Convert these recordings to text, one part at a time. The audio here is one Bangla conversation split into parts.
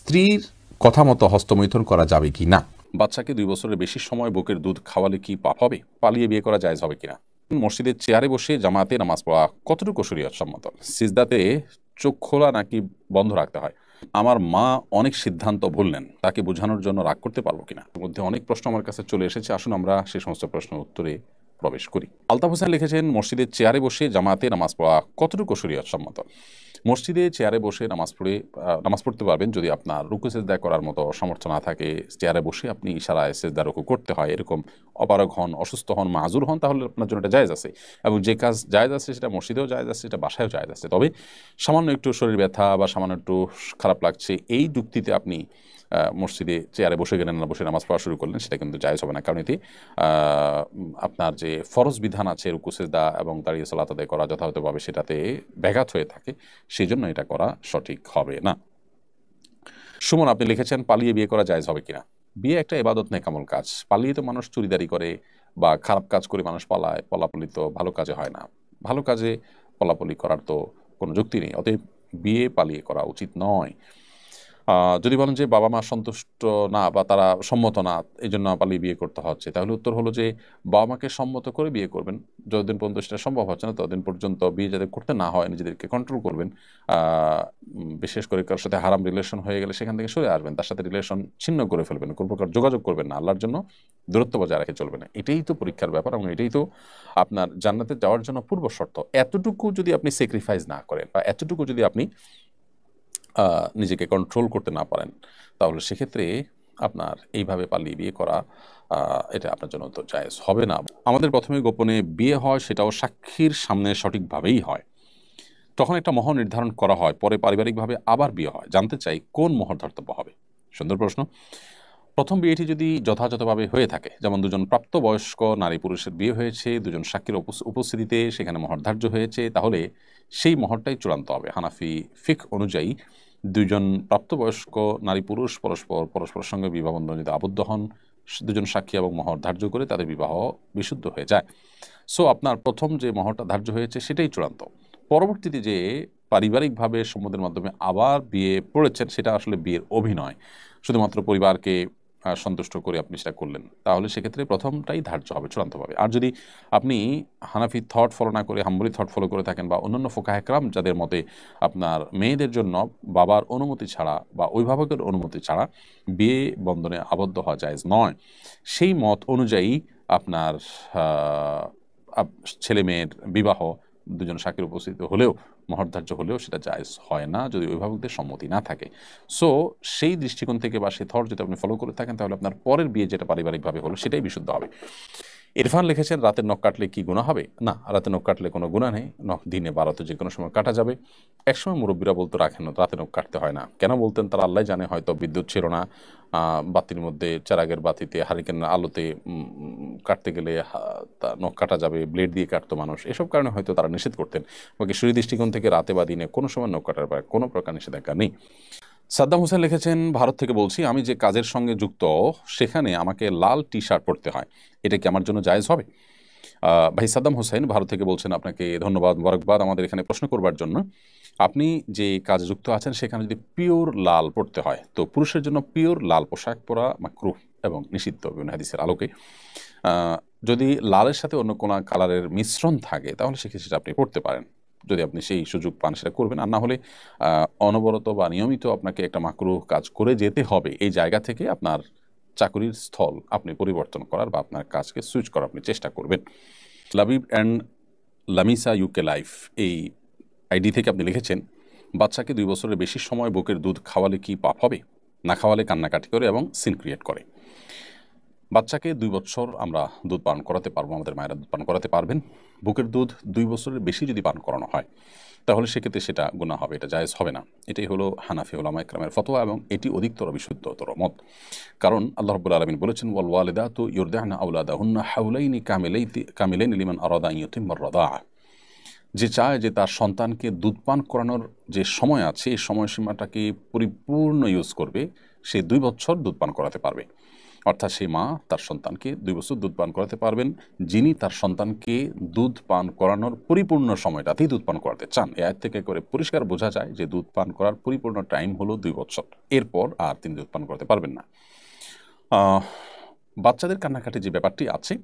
স্ত্রীর কথা মতো হস্তমৈথুন করা যাবে কি না? বাচ্চাকে 2 বছরের বেশি সময় বুকের দুধ খাওয়ালে কি পাপ হবে? পালিয়ে বিয়ে করা জায়েজ হবে কিনা? মসজিদের চেয়ারে বসে জামাতে নামাজ পড়া কতটুকু শরীয়ত সম্মত? সিজদাতে চোখ খোলা নাকি বন্ধ রাখতে হয়? আমার মা অনেক সিদ্ধান্ত ভুল নেন, তাকে বোঝানোর জন্য রাগ করতে পারবো কিনা? এর মধ্যে অনেক প্রশ্ন আমার কাছে চলে এসেছে, আসুন আমরা সেই সমস্ত প্রশ্নের উত্তরে প্রবেশ করি। আলতাফ হোসেন লিখেছেন, মসজিদের চেয়ারে বসে জামাতে নামাজ পড়া কতটুকু শরীয়ত সম্মত? মসজিদে চেয়ারে বসে নামাজ পড়তে পারবেন যদি আপনার রুকু সেজদা করার মতো সামর্থ্য না থাকে। চেয়ারে বসে আপনি ইশারায় সেজদা রুকু করতে হয়, এরকম অপারগ হন, অসুস্থ হন, মাযুর হন, তাহলে আপনার জন্য এটা জায়েজ আছে। এবং যে কাজ জায়েজ আছে সেটা মসজিদেও জায়েজ আছে, সেটা বাসায়ও জায়েজ আছে। তবে সামান্য একটু শরীর ব্যথা বা সামান্য একটু খারাপ লাগছে, এই যুক্তিতে আপনি মসজিদে চেয়ারে বসে গেলেন না, বসে নামাজ পড়া শুরু করলেন, সেটা কিন্তু জায়েজ হবে না। কারণ এতে আপনার যে ফরজ বিধান আছে রুকু সেজদা এবং দাঁড়িয়ে সালাত আদায় করা যথাযথভাবে, সেটাতে ব্যাঘাত হয়ে থাকে। সেই জন্য এটা করা সঠিক হবে না। সুমন, আপনি লিখেছেন, পালিয়ে বিয়ে করা জায়েজ হবে কিনা? বিয়ে একটা ইবাদত নেকামল কাজ। পালিয়ে তো মানুষ চুরিদারি করে বা খারাপ কাজ করে মানুষ পালায়। পলাপলি তো ভালো কাজে হয় না। ভালো কাজে পলাপলি করার তো কোনো যুক্তি নেই। অতএব বিয়ে পালিয়ে করা উচিত নয়। যদি বলেন যে বাবা মা সন্তুষ্ট না বা তারা সম্মত না, এই জন্য পালিয়ে বিয়ে করতে হচ্ছে, তাহলে উত্তর হলো যে বাবা মাকে সম্মত করে বিয়ে করবেন। যতদিন পর্যন্ত সেটা সম্ভব হচ্ছে না, ততদিন পর্যন্ত বিয়ে যাতে করতে না হয় নিজেদেরকে কন্ট্রোল করবেন। বিশেষ করে কারোর সাথে হারাম রিলেশন হয়ে গেলে সেখান থেকে সরে আসবেন, তার সাথে রিলেশন ছিন্ন করে ফেলবেন, কোনো প্রকার যোগাযোগ করবেন না, আল্লাহর জন্য দূরত্ব বজায় রেখে চলবে না। এটাই তো পরীক্ষার ব্যাপার এবং এটাই তো আপনার জান্নাতে যাওয়ার জন্য পূর্ব শর্ত। এতটুকু যদি আপনি স্যাক্রিফাইস না করেন বা এতটুকু যদি আপনি নিজেকে কন্ট্রোল করতে না পারেন, তাহলে সেক্ষেত্রে আপনার এইভাবে পালিয়ে বিয়ে করা এটা আপনার জন্য তো জায়েজ হবে না। আমাদের প্রথমে গোপনে বিয়ে হয়, সেটাও সাক্ষীর সামনে সঠিকভাবেই হয়। তখন একটা মহর নির্ধারণ করা হয়, পরে পারিবারিকভাবে আবার বিয়ে হয়। জানতে চাই কোন মহর ধর্তব্য হবে? সুন্দর প্রশ্ন। প্রথম বিয়েটি যদি যথাযথভাবে হয়ে থাকে, যেমন দুজন প্রাপ্তবয়স্ক নারী পুরুষের বিয়ে হয়েছে, দুজন সাক্ষীর উপস্থিতিতে সেখানে মহর ধার্য হয়েছে, তাহলে সেই মহরটাই চূড়ান্ত হবে। হানাফি ফিকহ অনুযায়ী দুজন প্রাপ্তবয়স্ক নারী পুরুষ পরস্পরের সঙ্গে বিবাহ বন্ধনে যদি আবদ্ধ হন, দুজন সাক্ষী এবং মহর ধার্য করে তাদের বিবাহ বিশুদ্ধ হয়ে যায়। সো আপনার প্রথম যে মহরটা ধার্য হয়েছে সেটাই চূড়ান্ত। পরবর্তীতে যে পারিবারিকভাবে সম্মতির মাধ্যমে আবার বিয়ে পড়েছেন, সেটা আসলে বিয়ের অভিনয়, শুধুমাত্র পরিবারকে সন্তুষ্ট করে আপনি সেটা করলেন, তাহলে সেক্ষেত্রে প্রথমটাই ধার্য হবে চূড়ান্তভাবে। আর যদি আপনি হানাফি থট ফলো না করে হাম্বলি থট ফলো করে থাকেন বা অন্যান্য ফোকাহে কেরাম যাদের মতে আপনার মেয়েদের জন্য বাবার অনুমতি ছাড়া বা অভিভাবকের অনুমতি ছাড়া বিয়ে বন্ধনে আবদ্ধ হওয়া জায়েজ নয়, সেই মত অনুযায়ী আপনার ছেলে মেয়ের বিবাহ দুজন সাক্ষীর উপস্থিত হলেও, মহরধার্য হলেও সেটা জায়েজ হয় না যদি অভিভাবকদের সম্মতি না থাকে। সো সেই দৃষ্টিকোণ থেকে বা সেই থট যদি আপনি ফলো করে থাকেন, তাহলে আপনার পরের বিয়ে যেটা পারিবারিকভাবে হলো সেটাই বিশুদ্ধ হবে। ইরফান লিখেছেন, রাতে নখ কাটলে কি গুনাহ হবে? না, রাতে নখ কাটলে কোনো গুনাহ নেই। নখ দিনে 12তে যে কোনো সময় কাটা যাবে। একসময় মুরব্বীরা বলতো রাখেন রাতে নখ কাটতে হয় না। কেন বলতেন তারা আল্লাহ জানে, হয়তো বিদ্যুৎ ছিল না, বাতির মধ্যে চেরাগের বাতিতে হারিকেনের আলোতে কাটতে গেলে নখ কাটা যাবে, ব্লেড দিয়ে কাটতো মানুষ, এসব কারণে হয়তো তারা নিষেধ করতেন। বাকি শরীর দৃষ্টিকোণ থেকে রাতে বা দিনে কোনো সময় নখ কাটার ব্যাপারে কোনো প্রকার নিষেধাজ্ঞা নেই। সাদ্দাম হোসেন লিখেছেন, ভারত থেকে বলছি, আমি যে কাজের সঙ্গে যুক্ত সেখানে আমাকে লাল টি শার্ট পরতে হয়, এটা কি আমার জন্য জায়েজ হবে? ভাই সাদ্দাম হোসেন ভারত থেকে বলছেন, আপনাকে ধন্যবাদ, মোবারকবাদ আমাদের এখানে প্রশ্ন করবার জন্য। আপনি যে কাজে যুক্ত আছেন সেখানে যদি পিওর লাল পড়তে হয়, তো পুরুষের জন্য পিওর লাল পোশাক পরা মাকরুহ এবং নিষিদ্ধ বিভিন্ন হাদিসের আলোকে। আহ, যদি লালের সাথে অন্য কোনো কালারের মিশ্রণ থাকে, তাহলে সেক্ষেত্রে সেটা আপনি পড়তে পারেন। যদি আপনি সেই সুযোগ পান সেটা করবেন, আর না হলে অনবরত বা নিয়মিত আপনাকে একটা মাকরুহ কাজ করে যেতে হবে, এই জায়গা থেকে আপনার চাকুরির স্থল আপনি পরিবর্তন করার বা আপনার কাজকে সুইচ করার আপনি চেষ্টা করবেন। Labib and Lamisa UK life, এই আইডি থেকে আপনি লিখেছেন, বাচ্চাকে 2 বছরের বেশি সময় বুকের দুধ খাওয়ালে কি পাপ হবে? না খাওয়ালে কান্নাকাটি করে এবং সিন ক্রিয়েট করে। বাচ্চাকে 2 বছর আমরা দুধ পান করাতে পারবো, আমাদের মায়েরা দুধ পান করাতে পারবেন। বুকের দুধ 2 বছরের বেশি যদি পান করানো হয়, তাহলে সেক্ষেত্রে সেটা গুনাহ হবে, এটা জায়েজ হবে না। এটাই হলো হানাফি উলামা ইকরামের ফতোয়া এবং এটি অধিকতর বিশুদ্ধতর মত। কারণ আল্লাহ রাব্বুল আলামিন বলেছেন, ওয়াল ওয়ালিদাতু ইউরদি'না আওলাদাহুন্না হাওলাইনি কামিলাইনি লিমান আরাদা আন ইউতিম্মার রাদাআ। যে চায় যে তার সন্তানকে দুধ পান করানোর যে সময় আছে, এই সময়সীমাটাকে পরিপূর্ণ ইউজ করবে, সে 2 বছর দুধ পান করাতে পারবে। অর্থাৎ সেই মা তার সন্তানকে 2 বছর দুধ পান করাতে পারবেন যিনি তার সন্তানকে দুধ পান করানোর পরিপূর্ণ সময়টাতেই দুধ পান করাতে চান। এই আয়াত থেকে করে পরিষ্কার বোঝা যায় যে দুধ পান করার পরিপূর্ণ টাইম হলো 2 বছর, এরপর আর তিনি দুধ পান করাতে পারবেন না। বাচ্চাদের কান্নাকাটি যে ব্যাপারটি আছে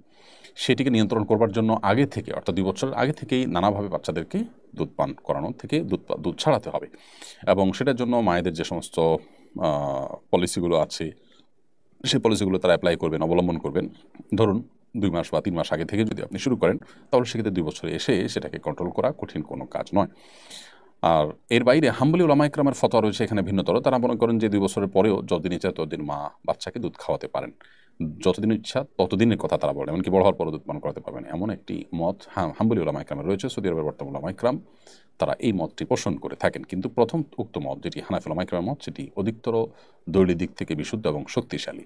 সেটিকে নিয়ন্ত্রণ করবার জন্য আগে থেকে, অর্থাৎ 2 বছরের আগে থেকেই নানাভাবে বাচ্চাদেরকে দুধ পান করানো থেকে দুধ ছাড়াতে হবে, এবং সেটার জন্য মায়েদের যে সমস্ত পলিসিগুলো আছে সেই পলিসিগুলো তারা অ্যাপ্লাই করবেন, অবলম্বন করবেন। ধরুন 2 মাস বা 3 মাস আগে থেকে যদি আপনি শুরু করেন তাহলে সেক্ষেত্রে 2 বছরে এসে সেটাকে কন্ট্রোল করা কঠিন কোনো কাজ নয়। আর এর বাইরে হাম্বলি উলামা ইকরামের ফতোয়া রয়েছে এখানে ভিন্নতর। তারা মনে করেন যে 2 বছরের পরেও যতদিন ইচ্ছা ততদিন মা বাচ্চাকে দুধ খাওয়াতে পারেন, যতদিন ইচ্ছা ততদিনের কথা তারা বলেন, এমনকি বড় হওয়ার পরও দুধ পান করাতে পারবেন, এমন একটি মত হাম্বলি উলামা ইকরামের রয়েছে। সৌদি আরবের বর্তমান উলামা ইকরাম তারা এই মতটি পোষণ করে থাকেন। কিন্তু প্রথম উক্ত মত যেটি হানাফি উলামা ইকরামের মত, সেটি অধিকতর দৈহিক দিক থেকে বিশুদ্ধ এবং শক্তিশালী।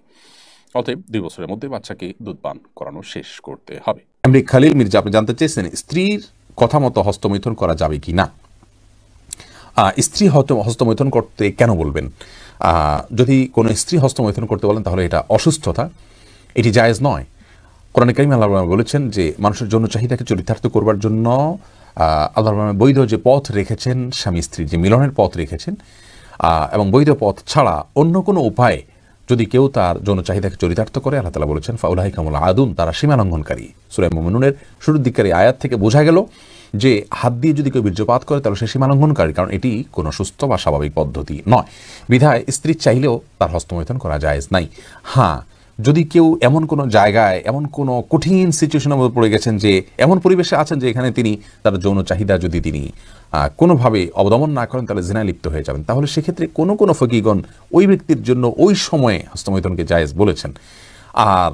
অতএব 2 বছরের মধ্যে বাচ্চাকে দুধ পান করানো শেষ করতে হবে। খালিল মির্জা আপনি জানতে চেয়েছেন স্ত্রীর কথা মতো হস্তমৈথুন করা যাবে কি না। স্ত্রী হস্তমৈথুন করতে কেন বলবেন? যদি কোনো স্ত্রী হস্তমৈথুন করতে বলেন তাহলে এটা অসুস্থতা, এটি জায়েজ নয়। কোরআনে কারীমে আল্লাহ বলেছেন যে মানুষের যৌন চাহিদাকে চরিতার্থ করবার জন্য আল্লাহ বৈধ যে পথ রেখেছেন, স্বামী স্ত্রীর যে মিলনের পথ রেখেছেন, এবং বৈধ পথ ছাড়া অন্য কোনো উপায়ে যদি কেউ তার যৌন চাহিদাকে চরিতার্থ করে, আল্লাহ তাআলা বলেছেন ফাউলাইকামুল আদুন, তারা সীমালঙ্ঘনকারী। সূরা মুমিনুনের শুরুর দিকের আয়াত থেকে বোঝা গেল যে হাত দিয়ে যদি কেউ বীর্যপাত করে তাহলে সে সীমালঙ্ঘনকারী, কারণ এটি কোনো সুস্থ বা স্বাভাবিক পদ্ধতি নয়। বিধায় স্ত্রী চাইলেও তার হস্তমৈথুন করা জায়েজ নাই। হ্যাঁ, যদি কেউ এমন কোনো জায়গায় এমন কোনো কঠিন সিচুয়েশনের মধ্যে পড়ে গেছেন, যে এমন পরিবেশে আছেন যে এখানে তিনি তার যৌন চাহিদা যদি তিনি কোনোভাবে অবদমন না করেন তাহলে জিনায় লিপ্ত হয়ে যাবেন, তাহলে সেক্ষেত্রে কোনো কোনো ফকিগণ ওই ব্যক্তির জন্য ওই সময়ে হস্তমৈথুনকে জায়েজ বলেছেন। আর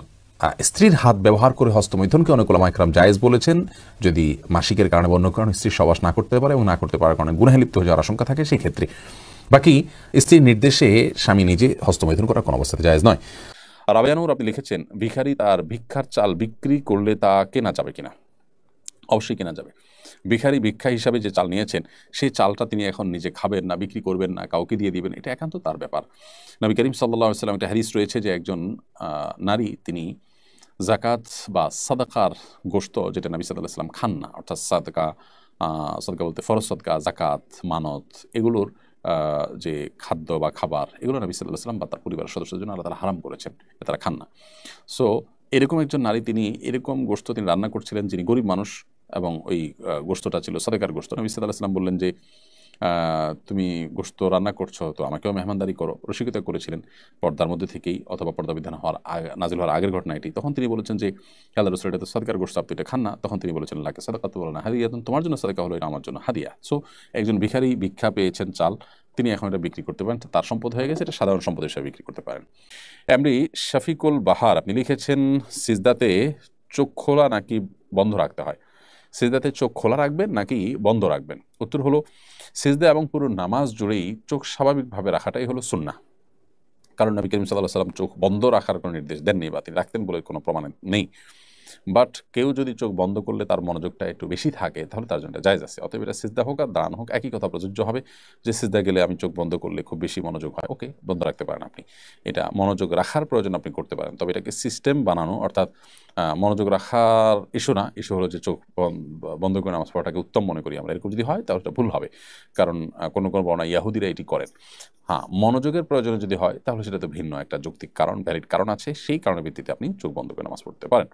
স্ত্রীর হাত ব্যবহার করে হস্তমৈথুনকে অনেক উলামা ইকরাম জায়েজ বলেছেন, যদি মাসিকের কারণে বা অন্য কারণে স্ত্রীর সহবাস না করতে পারে এবং না করতে পারার কারণে গুনাহে লিপ্ত হয়ে যাওয়ার আশঙ্কা থাকে সেই ক্ষেত্রে। বাকি স্ত্রীর নির্দেশে স্বামী নিজে হস্তমৈথুন করার কোনো অবস্থাতে জায়েজ নয়। রাবেয়ানুর আপনি লিখেছেন ভিখারি তার ভিক্ষার চাল বিক্রি করলে তা কেনা যাবে কিনা। অবশ্যই কেনা যাবে। ভিখারি ভিক্ষা হিসাবে যে চাল নিয়েছেন সেই চালটা তিনি এখন নিজে খাবেন না, বিক্রি করবেন না, কাউকে দিয়ে দিবেন, এটা একান্ত তার ব্যাপার। নবী করিম সাল্লাল্লাহু আলাইহি ওয়াসাল্লাম একটা হাদিস রয়েছে যে একজন নারী তিনি জাকাত বা সাদাকার গোশত, যেটা নবী সাল্লাল্লাহু আলাইহি ওয়াসাল্লাম খান না, অর্থাৎ সাদকা বলতে ফরজ সদকা, জাকাত, মানত, এগুলোর যে খাদ্য বা খাবার, এগুলো নবী সাল্লাল্লাহু আলাইহি ওয়াসাল্লাম বা তার পরিবারের সদস্যদের জন্য আল্লাহ তাআলা হারাম করেছেন, তারা খান না। সো এরকম একজন নারী, তিনি এরকম গোশত তিনি রান্না করছিলেন, যিনি গরিব মানুষ, এবং ওই গোশতটা ছিল সাদাকার গোশত। নবী সাল্লাল্লাহু আলাইহি ওয়াসাল্লাম বললেন যে তুমি গোশত রান্না করছো তো আমাকেও মেহমানদারি করো। রসিকতা করেছিলেন পর্দার মধ্যে থেকেই, অথবা পর্দা বিধান হওয়ার নাজিল হওয়ার আগের ঘটনা এটি। তখন তিনি বলেছেন যে আল্লাহ রাসূল, এটা তো সাদকার গোশত, আপনি এটা খান না। তখন তিনি বলেছেন লাকে সাদাকাতু ওয়া লানা হাদিয়াতুন, তোমার জন্য সাদাকা হলো, এটা আমার জন্য হাদিয়া। সো একজন ভিখারি ভিক্ষা পেয়েছেন চাল, তিনি এখন এটা বিক্রি করতে পারেন, তার সম্পদ হয়ে গেছে, এটা সাধারণ সম্পদ হিসেবে বিক্রি করতে পারেন। এমনি শফিকুল বাহার আপনি লিখেছেন সিজদাতে চোখ খোলা নাকি বন্ধ রাখতে হয়। সিজদাতে চোখ খোলা রাখবেন নাকি বন্ধ রাখবেন? উত্তর হলো সিজদা এবং পুরো নামাজ জুড়েই চোখ স্বাভাবিকভাবে রাখাটাই হলো সুন্নাহ। কারণ নবী করিম সাল্লাল্লাহু আলাইহি ওয়াসাল্লাম চোখ বন্ধ রাখার কোনো নির্দেশ দেননি, বা তিনি রাখতেন বলে কোনো প্রমাণ নেই। বাট কেউ যদি চোখ বন্ধ করলে তার মনোযোগটা একটু বেশি থাকে তাহলে তার জন্য জায়েজ আছে। অতএব এটা সিজদা হোক আর দান হোক একই কথা প্রযোজ্য হবে, যে সিজদা গেলে আমি চোখ বন্ধ করলে খুব বেশি মনোযোগ হয়, ওকে, বন্ধ রাখতে পারেন আপনি, এটা মনোযোগ রাখার প্রয়োজন আপনি করতে পারেন। তবে এটাকে সিস্টেম বানানো, অর্থাৎ মনোযোগ রাখার ইস্যু না, ইস্যু হলো যে চোখ বন্ধ করে নামাজ পড়াটাকে উত্তম মনে করি আমরা, এরকম যদি হয় তাহলে এটা ভুল হবে। কারণ কোনো কোনো বর্ণনা ইয়াহুদিরা এটি করেন। হ্যাঁ, মনোযোগের প্রয়োজনে যদি হয় তাহলে সেটা তো ভিন্ন একটা যৌক্তিক কারণ, ভ্যালিড কারণ আছে, সেই কারণের ভিত্তিতে আপনি চোখ বন্ধ করে নামাজ পড়তে পারেন।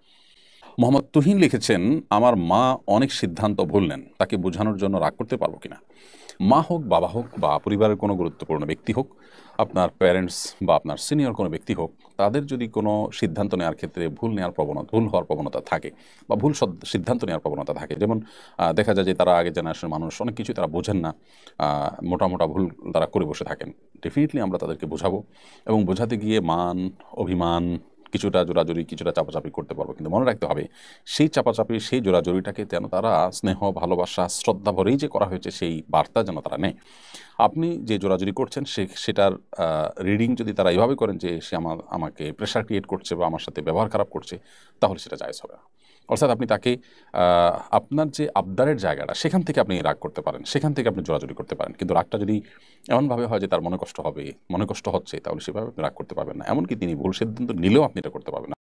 মোহাম্মদ তুহিন লিখেছেন আমার মা অনেক সিদ্ধান্ত ভুল নেন, তাকে বোঝানোর জন্য রাগ করতে পারবো কিনা। মা হোক, বাবা হোক, বা পরিবারের কোনো গুরুত্বপূর্ণ ব্যক্তি হোক, আপনার প্যারেন্টস বা আপনার সিনিয়র কোনো ব্যক্তি হোক, তাদের যদি কোনো সিদ্ধান্ত নেওয়ার ক্ষেত্রে ভুল হওয়ার প্রবণতা থাকে, বা ভুল সিদ্ধান্ত নেওয়ার প্রবণতা থাকে, যেমন দেখা যায় যে তারা আগে জেনারেশনের মানুষ, অনেক কিছু তারা বোঝেন না, মোটা ভুল তারা করে বসে থাকেন, ডেফিনেটলি আমরা তাদেরকে বোঝাবো, এবং বোঝাতে গিয়ে মান, অভিমান, কিছুটা জোরাজুরি, কিছুটা চাপাচাপি করতে পারবো, কিন্তু মনে রাখতে হবে সেই চাপাচাপি, সেই জোরাজুরিটাকে যেন তারা স্নেহ, ভালোবাসা, শ্রদ্ধা ভরেই যে করা হয়েছে সেই বার্তা যেন তারা নেয়। আপনি যে জোরাজুরি করছেন সেটার রিডিং যদি তারা এইভাবে করেন যে সে আমাকে প্রেশার ক্রিয়েট করছে বা আমার সাথে ব্যবহার খারাপ করছে, তাহলে সেটা জায়েজ হবে না। অর্থাৎ আপনি তাকে আপনার যে আবদারের জায়গাটা সেখান থেকে আপনি রাগ করতে পারেন, সেখান থেকে আপনি জোরাজুরি করতে পারেন, কিন্তু রাগটা যদি এমনভাবে হয় যে তার মনে কষ্ট হবে, মনে কষ্ট হচ্ছে, তাহলে সেভাবে আপনি রাগ করতে পারবেন না। এমনকি তিনি ভুল সিদ্ধান্ত নিলেও আপনি এটা করতে পারবেন না।